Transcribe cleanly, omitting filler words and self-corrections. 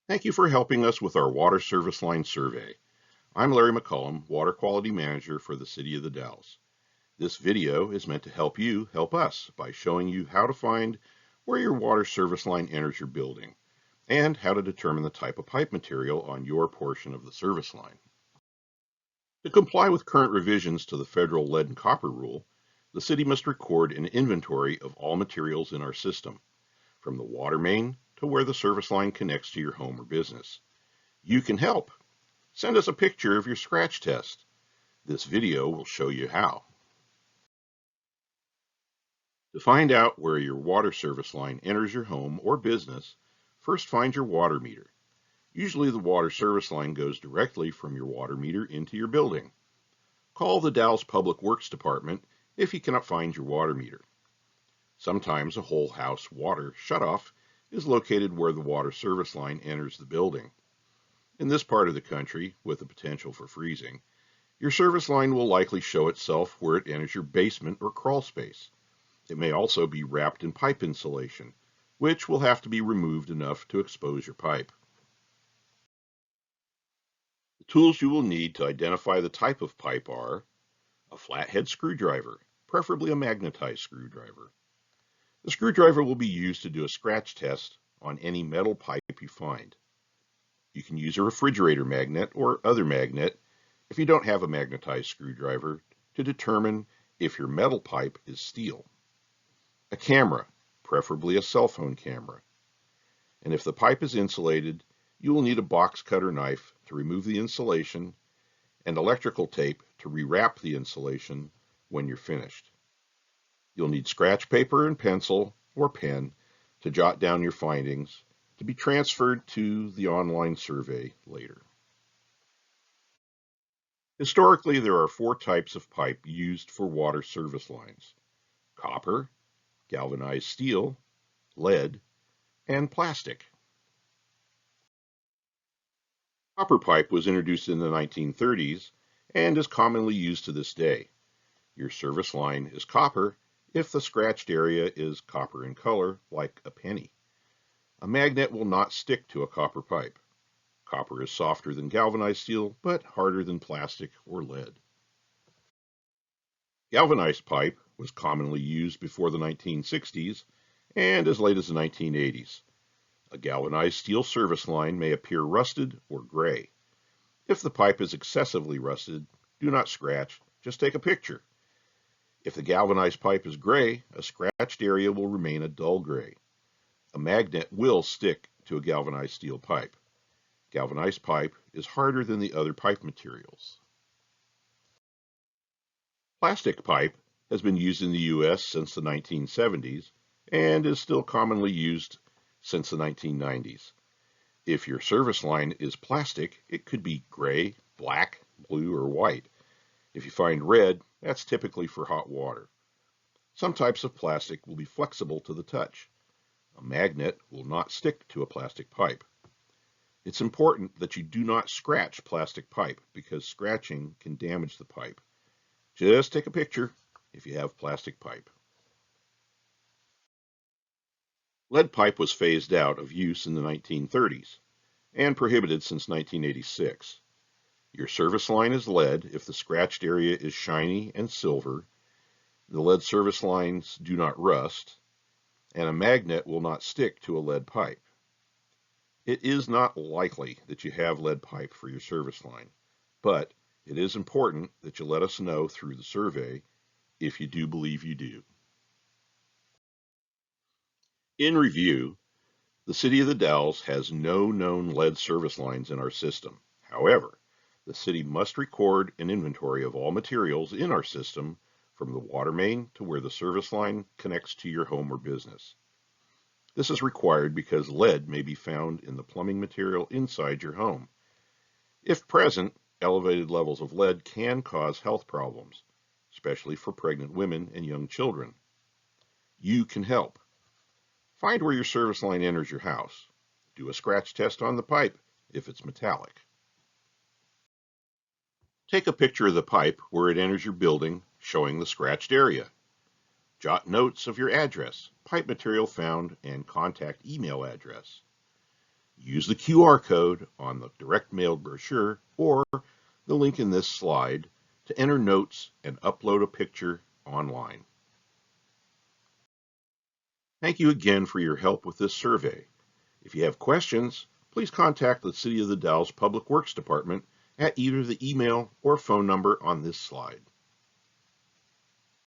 Thank you for helping us with our water service line survey. I'm Larry McCullum, Water Quality Manager for the City of The Dalles. This video is meant to help you help us by showing you how to find where your water service line enters your building and how to determine the type of pipe material on your portion of the service line. To comply with current revisions to the federal lead and copper rule, the city must record an inventory of all materials in our system, from the water main to where the service line connects to your home or business. You can help. Send us a picture of your scratch test. This video will show you how. To find out where your water service line enters your home or business, first find your water meter. Usually the water service line goes directly from your water meter into your building. Call the Dalles Public Works Department if you cannot find your water meter. Sometimes a whole house water shutoff is located where the water service line enters the building. In this part of the country, with the potential for freezing, your service line will likely show itself where it enters your basement or crawl space. It may also be wrapped in pipe insulation, which will have to be removed enough to expose your pipe. The tools you will need to identify the type of pipe are a flathead screwdriver, preferably a magnetized screwdriver. The screwdriver will be used to do a scratch test on any metal pipe you find. You can use a refrigerator magnet or other magnet if you don't have a magnetized screwdriver to determine if your metal pipe is steel. A camera, preferably a cell phone camera. And if the pipe is insulated, you will need a box cutter knife to remove the insulation and electrical tape to rewrap the insulation when you're finished. You'll need scratch paper and pencil or pen to jot down your findings to be transferred to the online survey later. Historically, there are 4 types of pipe used for water service lines: copper, galvanized steel, lead, and plastic. Copper pipe was introduced in the 1930s and is commonly used to this day. Your service line is copper if the scratched area is copper in color, like a penny. A magnet will not stick to a copper pipe. Copper is softer than galvanized steel, but harder than plastic or lead. Galvanized pipe was commonly used before the 1960s and as late as the 1980s. A galvanized steel service line may appear rusted or gray. If the pipe is excessively rusted, do not scratch, just take a picture. If the galvanized pipe is gray, a scratched area will remain a dull gray. A magnet will stick to a galvanized steel pipe. Galvanized pipe is harder than the other pipe materials. Plastic pipe has been used in the U.S. since the 1970s and is still commonly used since the 1990s. If your service line is plastic, it could be gray, black, blue, or white. If you find red, that's typically for hot water. Some types of plastic will be flexible to the touch. A magnet will not stick to a plastic pipe. It's important that you do not scratch plastic pipe because scratching can damage the pipe. Just take a picture if you have plastic pipe. Lead pipe was phased out of use in the 1930s and prohibited since 1986. Your service line is lead if the scratched area is shiny and silver, the lead service lines do not rust, and a magnet will not stick to a lead pipe. It is not likely that you have lead pipe for your service line, but it is important that you let us know through the survey if you do believe you do. In review, the City of The Dalles has no known lead service lines in our system. However, the city must record an inventory of all materials in our system from the water main to where the service line connects to your home or business. This is required because lead may be found in the plumbing material inside your home. If present, elevated levels of lead can cause health problems, especially for pregnant women and young children. You can help. Find where your service line enters your house. Do a scratch test on the pipe if it's metallic. Take a picture of the pipe where it enters your building, showing the scratched area. Jot notes of your address, pipe material found, and contact email address. Use Use the QR code on the direct mail brochure or the link in this slide to enter notes and upload a picture online. Thank you again for your help with this survey. If you have questions, please contact the City of The Dalles Public Works Department at either the email or phone number on this slide.